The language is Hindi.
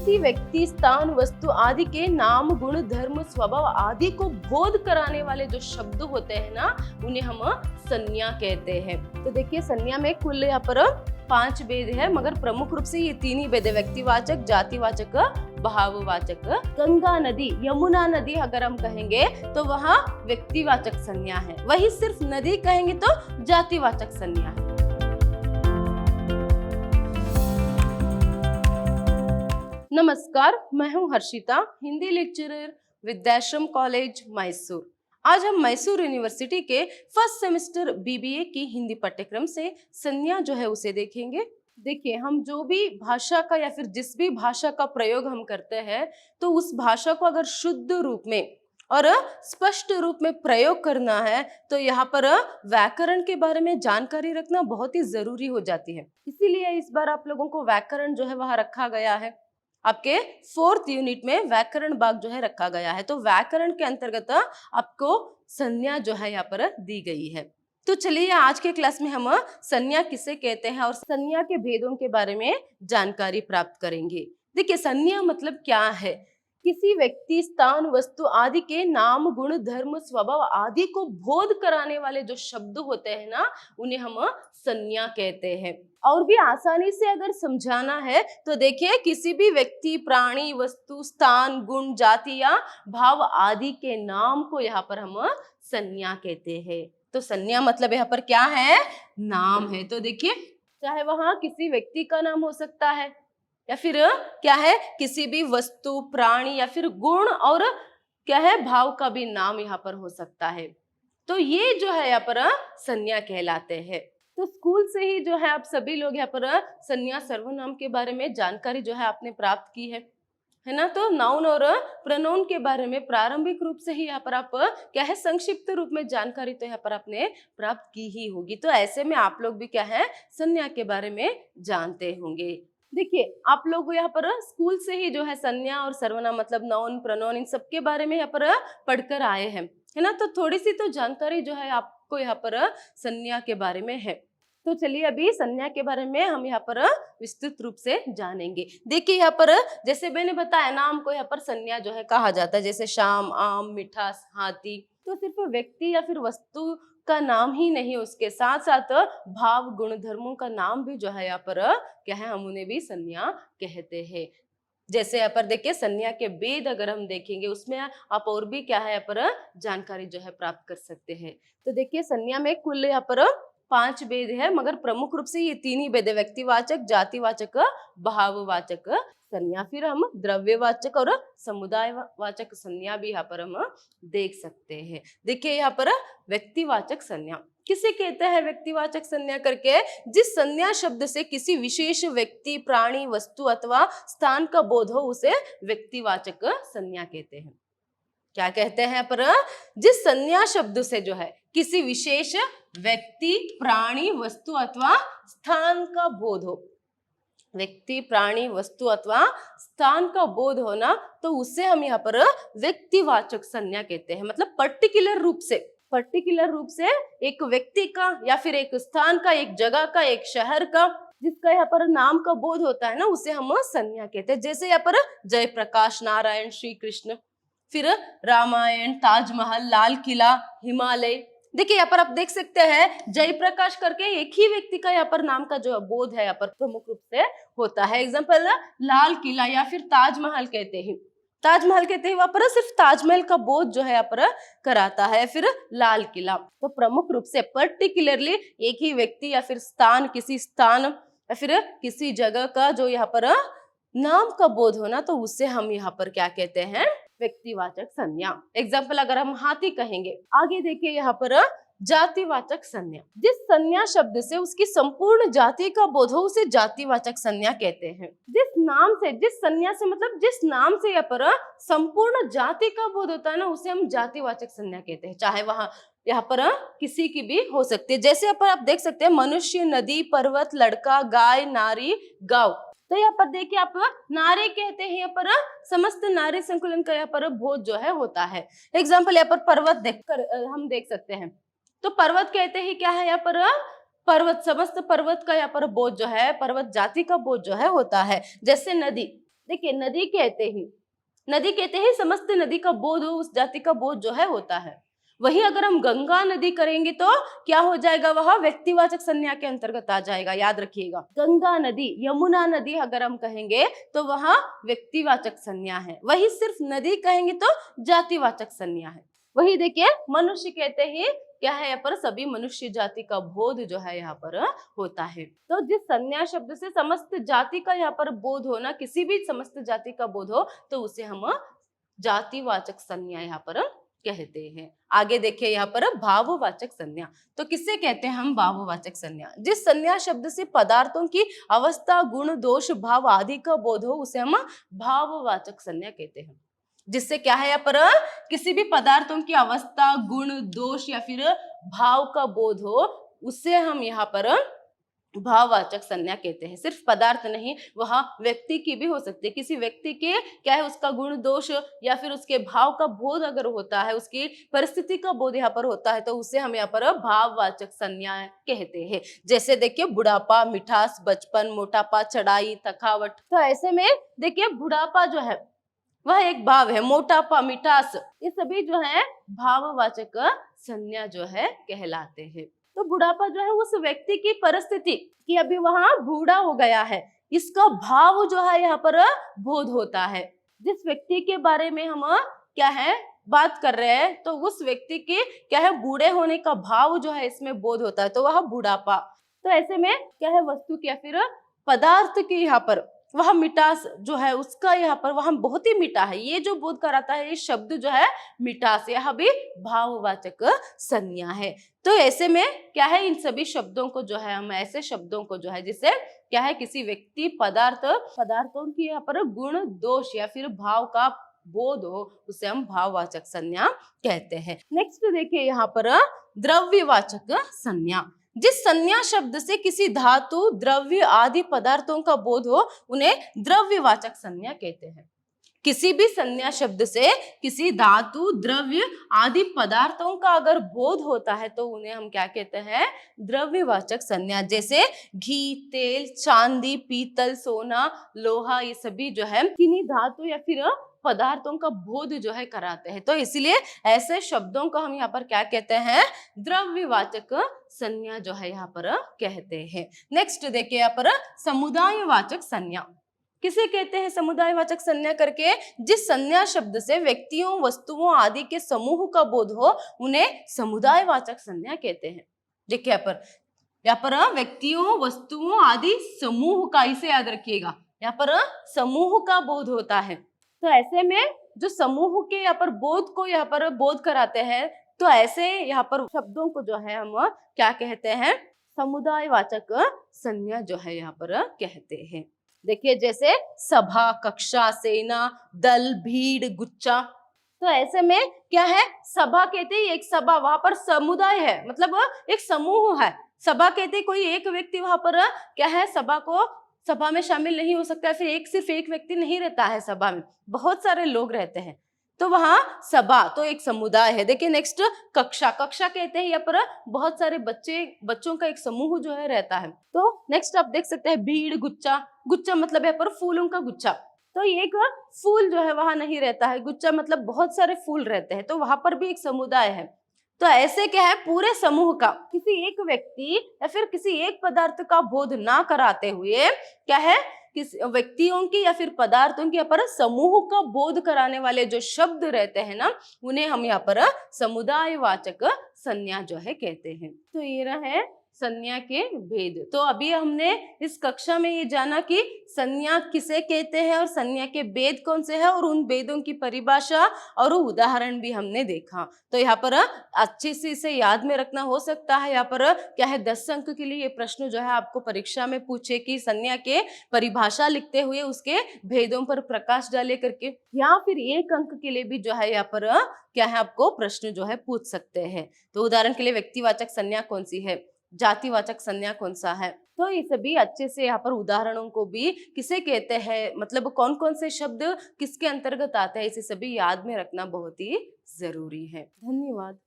किसी व्यक्ति, स्थान, वस्तु आदि के नाम, गुण, धर्म, स्वभाव आदि को बोध कराने वाले जो शब्द होते हैं ना, उन्हें हम संज्ञा कहते हैं। तो देखिए संज्ञा में कुल यहाँ पर 5 भेद है, मगर प्रमुख रूप से ये 3 ही भेद है, व्यक्तिवाचक, जातिवाचक, भाववाचक। गंगा नदी, यमुना नदी अगर हम कहेंगे तो वहाँ व्यक्तिवाचक संज्ञा है, वही सिर्फ नदी कहेंगे तो जातिवाचक संज्ञा है। नमस्कार, मैं हूँ हर्षिता, हिंदी लेक्चरर, विद्याश्रम कॉलेज मैसूर। आज हम मैसूर यूनिवर्सिटी के फर्स्ट सेमेस्टर बीबीए की हिंदी पाठ्यक्रम से संज्ञा जो है उसे देखेंगे। देखिए, हम जो भी भाषा का या फिर जिस भी भाषा का प्रयोग हम करते हैं, तो उस भाषा को अगर शुद्ध रूप में और स्पष्ट रूप में प्रयोग करना है तो यहाँ पर व्याकरण के बारे में जानकारी रखना बहुत ही जरूरी हो जाती है। इसीलिए इस बार आप लोगों को व्याकरण जो है वह रखा गया है। आपके 4th यूनिट में व्याकरण भाग जो है रखा गया है, तो व्याकरण के अंतर्गत आपको संज्ञा जो है यहाँ पर दी गई है। तो चलिए आज के क्लास में हम संज्ञा किसे कहते हैं और संज्ञा के भेदों के बारे में जानकारी प्राप्त करेंगे। देखिए, संज्ञा मतलब क्या है? किसी व्यक्ति, स्थान, वस्तु आदि के नाम, गुण, धर्म, स्वभाव आदि को बोध कराने वाले जो शब्द होते हैं ना, उन्हें हम संज्ञा कहते हैं। और भी आसानी से अगर समझाना है तो देखिए, किसी भी व्यक्ति, प्राणी, वस्तु, स्थान, गुण, जाति या भाव आदि के नाम को यहाँ पर हम संज्ञा कहते हैं। तो संज्ञा मतलब यहाँ पर क्या है? नाम है। तो देखिए, चाहे वहां किसी व्यक्ति का नाम हो सकता है या फिर क्या है, किसी भी वस्तु, प्राणी या फिर गुण और क्या है, भाव का भी नाम यहाँ पर हो सकता है। तो ये जो है यहाँ पर संज्ञा कहलाते हैं। तो स्कूल से ही जो है आप सभी लोग यहाँ पर संज्ञा, सर्वनाम के बारे में जानकारी जो है आपने प्राप्त की है ना। तो नाउन और प्रोनाउन के बारे में प्रारंभिक रूप से ही यहाँ पर आप क्या है, संक्षिप्त रूप में जानकारी तो यहाँ पर आपने प्राप्त की ही होगी। तो ऐसे में आप लोग भी क्या है, संज्ञा के बारे में जानते होंगे। देखिए, आप लोग यहाँ पर स्कूल से ही जो है संज्ञा और सर्वनाम मतलब नाउन, प्रोनाउन, इन सब के बारे में यहाँ पर पढ़कर आए हैं, है ना। तो थोड़ी सी तो जानकारी जो है आपको यहाँ पर संज्ञा के बारे में है। तो चलिए अभी संज्ञा के बारे में हम यहाँ पर विस्तृत रूप से जानेंगे। देखिए, यहाँ पर जैसे मैंने बताया, नाम को यहाँ पर संज्ञा जो है कहा जाता है, जैसे शाम, आम, मीठा, हाथी। तो सिर्फ व्यक्ति या फिर वस्तु का नाम ही नहीं, उसके साथ साथ भाव, गुण, धर्मों का नाम भी जो है यहाँ पर क्या है, हम उन्हें भी संज्ञा कहते हैं। जैसे यहाँ पर देखिए, संज्ञा के भेद अगर हम देखेंगे उसमें आप और भी क्या है यहाँ पर जानकारी जो है प्राप्त कर सकते हैं। तो देखिए, संज्ञा में कुल यहाँ पर 5 भेद है, मगर प्रमुख रूप से ये 3 ही भेद है, व्यक्तिवाचक, जातिवाचक, भाववाचक संज्ञा। फिर हम द्रव्यवाचक और समुदायवाचक संज्ञा भी यहाँ पर हम देख सकते हैं। देखिए, यहाँ पर व्यक्तिवाचक संज्ञा किसे कहते हैं? व्यक्तिवाचक संज्ञा करके जिस संज्ञा शब्द से किसी विशेष व्यक्ति, प्राणी, वस्तु अथवा स्थान का बोध हो उसे व्यक्तिवाचक संज्ञा कहते हैं। क्या कहते हैं? पर जिस संज्ञा शब्द से जो है किसी विशेष व्यक्ति, प्राणी, वस्तु अथवा स्थान का बोध हो, व्यक्ति, प्राणी, वस्तु अथवा स्थान का बोध होना, तो उससे हम यहाँ पर व्यक्तिवाचक संज्ञा कहते हैं। मतलब पर्टिकुलर रूप से एक व्यक्ति का या फिर एक स्थान का, एक जगह का, एक शहर का, जिसका यहाँ पर नाम का बोध होता है ना, उसे हम संज्ञा कहते हैं। जैसे यहाँ पर जयप्रकाश नारायण, श्री कृष्ण, फिर रामायण, ताजमहल, लाल किला, हिमालय। देखिए, यहाँ पर आप देख सकते हैं जयप्रकाश करके एक ही व्यक्ति का यहाँ पर नाम का जो बोध है यहाँ पर प्रमुख रूप से होता है। एग्जाम्पल, लाल किला या फिर ताजमहल कहते हैं, वहां पर सिर्फ ताजमहल का बोध जो है यहाँ पर कराता है। फिर लाल किला, तो प्रमुख रूप से पर्टिकुलरली एक ही व्यक्ति या फिर स्थान, किसी स्थान या फिर किसी जगह का जो यहाँ पर नाम का बोध होना, तो उससे हम यहाँ पर क्या कहते हैं? व्यक्तिवाचक संज्ञा। एग्जाम्पल अगर हम हाथी कहेंगे। आगे देखिए, यहाँ पर जातिवाचक संज्ञा, जिस संज्ञा शब्द से उसकी संपूर्ण जाति का बोध हो उसे जातिवाचक संज्ञा कहते हैं। जिस संज्ञा से मतलब जिस नाम से यहाँ पर संपूर्ण जाति का बोध होता है ना, उसे हम जातिवाचक संज्ञा कहते हैं। चाहे वहां यहाँ पर किसी की भी हो सकती है। जैसे यहाँ पर आप देख सकते हैं, मनुष्य, नदी, पर्वत, लड़का, गाय, नारी, गांव। तो यहाँ पर देखिए, आप नारी कहते हैं, यहाँ पर समस्त नारी संकुलन का यहाँ पर बोध जो है होता है। एग्जाम्पल यहाँ पर पर्वत देखकर हम देख सकते हैं। तो पर्वत कहते ही क्या है, यहाँ पर पर्वत, समस्त पर्वत का यहाँ पर बोध जो है, पर्वत जाति का बोध जो है होता है। जैसे नदी, देखिए नदी कहते ही समस्त नदी का बोध उस जाति का बोध जो है होता है। वही अगर हम गंगा नदी करेंगे तो क्या हो जाएगा, वह व्यक्तिवाचक संज्ञा के अंतर्गत आ जाएगा। याद रखिएगा, गंगा नदी, यमुना नदी अगर हम कहेंगे तो वह व्यक्तिवाचक संज्ञा है। वही सिर्फ नदी कहेंगे तो जातिवाचक संज्ञा है। वही देखिए मनुष्य कहते ही क्या है, यहाँ पर सभी मनुष्य जाति का बोध जो है यहाँ पर होता है। तो जिस संज्ञा शब्द से समस्त जाति का यहाँ पर बोध हो ना, किसी भी समस्त जाति का बोध हो, तो उसे हम जातिवाचक संज्ञा यहाँ पर कहते हैं। आगे देखिए यहाँ पर भाववाचक संज्ञा। तो किससे कहते हैं हम भाववाचक संज्ञा? जिस संज्ञा शब्द से पदार्थों की अवस्था, गुण, दोष, भाव आदि का बोध हो उसे हम भाववाचक संज्ञा कहते हैं। जिससे क्या है यहाँ पर किसी भी पदार्थों की अवस्था, गुण, दोष या फिर भाव का बोध हो, उससे हम यहाँ पर भाववाचक संज्ञा कहते हैं। सिर्फ पदार्थ नहीं, वह व्यक्ति की भी हो सकती है। किसी व्यक्ति के क्या है, उसका गुण, दोष या फिर उसके भाव का बोध अगर होता है, उसकी परिस्थिति का बोध यहाँ पर होता है, तो उसे हम यहाँ पर भाववाचक संज्ञा कहते हैं। जैसे देखिए बुढ़ापा, मिठास, बचपन, मोटापा, चढ़ाई, थकावट। तो ऐसे में देखिए बुढ़ापा जो है वह एक भाव है, मोटापा, मिठास, ये सभी जो है भाववाचक संज्ञा जो है कहलाते हैं। तो बुढ़ापा जो है उस व्यक्ति की परिस्थिति कि अभी वहां बूढ़ा हो गया है, इसका भाव जो है यहाँ पर बोध होता है। जिस व्यक्ति के बारे में हम क्या है बात कर रहे हैं, तो उस व्यक्ति के क्या है बूढ़े होने का भाव जो है इसमें बोध होता है, तो वह बुढ़ापा। तो ऐसे में क्या है वस्तु की या फिर पदार्थ की यहाँ पर वह मिठास जो है उसका यहाँ पर वह बहुत ही मीठा है, ये जो बोध कराता है, ये शब्द जो है मिठास, यह भी भाववाचक संज्ञा है। तो ऐसे में क्या है, इन सभी शब्दों को जो है हम ऐसे शब्दों को जो है जिससे क्या है किसी व्यक्ति, पदार्थों की यहाँ पर गुण, दोष या फिर भाव का बोध हो, उसे हम भाववाचक संज्ञा कहते हैं। नेक्स्ट देखिए यहाँ पर द्रव्यवाचक संज्ञा। जिस संज्ञा शब्द से किसी धातु, द्रव्य आदि पदार्थों का बोध हो उन्हें द्रव्यवाचक संज्ञा कहते हैं। किसी भी संज्ञा शब्द से किसी धातु, द्रव्य आदि पदार्थों का अगर बोध होता है तो उन्हें हम क्या कहते हैं, द्रव्यवाचक संज्ञा। जैसे घी, तेल, चांदी, पीतल, सोना, लोहा, ये सभी जो है किन्हीं धातु या फिर पदार्थों का बोध जो है कराते हैं। तो इसलिए ऐसे शब्दों को हम यहाँ पर क्या कहते हैं, द्रव्यवाचक संज्ञा जो है यहाँ पर कहते हैं। नेक्स्ट देखिए यहाँ पर समुदायवाचक संज्ञा। किसे कहते हैं समुदायवाचक संज्ञा करके? जिस संज्ञा शब्द से व्यक्तियों, वस्तुओं आदि के समूह का बोध हो उन्हें समुदायवाचक संज्ञा कहते हैं। देखिए यहाँ पर व्यक्तियों, वस्तुओं आदि समूह का, इसे याद रखिएगा, यहाँ पर समूह का बोध होता है। तो ऐसे में जो समूह के यहाँ पर बोध को यहाँ पर बोध कराते हैं, तो ऐसे यहाँ पर शब्दों को जो है हम क्या कहते हैं, समुदायवाचक संज्ञा जो है यहाँ पर कहते हैं। देखिए जैसे सभा, कक्षा, सेना, दल, भीड़, गुच्छा। तो ऐसे में क्या है, सभा कहते हैं एक सभा, वहां पर समुदाय है, मतलब एक समूह है। सभा कहते हैं कोई एक व्यक्ति वहां पर क्या है सभा में शामिल नहीं हो सकता है, फिर सिर्फ एक व्यक्ति नहीं रहता है सभा में, बहुत सारे लोग रहते हैं, तो वहां सभा तो एक समुदाय है। देखिए नेक्स्ट कक्षा कहते हैं यहाँ पर बहुत सारे बच्चों का एक समूह जो है रहता है। तो नेक्स्ट आप देख सकते हैं भीड़, गुच्छा मतलब यहाँ पर फूलों का गुच्छा, तो एक फूल जो है वहां नहीं रहता है, गुच्छा मतलब बहुत सारे फूल रहते हैं, तो वहां पर भी एक समुदाय है। तो ऐसे क्या है, पूरे समूह का किसी एक व्यक्ति या फिर किसी एक पदार्थ का बोध ना कराते हुए क्या है, किस व्यक्तियों की या फिर पदार्थों की यहाँ पर समूह का बोध कराने वाले जो शब्द रहते हैं ना, उन्हें हम यहाँ पर समुदायवाचक संज्ञा जो है कहते हैं। तो ये रहे संज्ञा के भेद। तो अभी हमने इस कक्षा में ये जाना कि संज्ञा किसे कहते हैं और संज्ञा के भेद कौन से हैं, और उन भेदों की परिभाषा और उदाहरण भी हमने देखा। तो यहाँ पर अच्छे से इसे याद में रखना हो सकता है। यहाँ पर क्या है 10 अंक के लिए ये प्रश्न जो है आपको परीक्षा में पूछे कि संज्ञा के परिभाषा लिखते हुए उसके भेदों पर प्रकाश डाले करके, या फिर 1 अंक के लिए भी जो है यहाँ पर क्या है आपको प्रश्न जो है पूछ सकते हैं। तो उदाहरण के लिए व्यक्तिवाचक संज्ञा कौन सी है, जातिवाचक संज्ञा कौन सा है, तो ये सभी अच्छे से यहाँ पर उदाहरणों को भी किसे कहते हैं, मतलब कौन कौन से शब्द किसके अंतर्गत आते हैं, इसे सभी याद में रखना बहुत ही जरूरी है। धन्यवाद।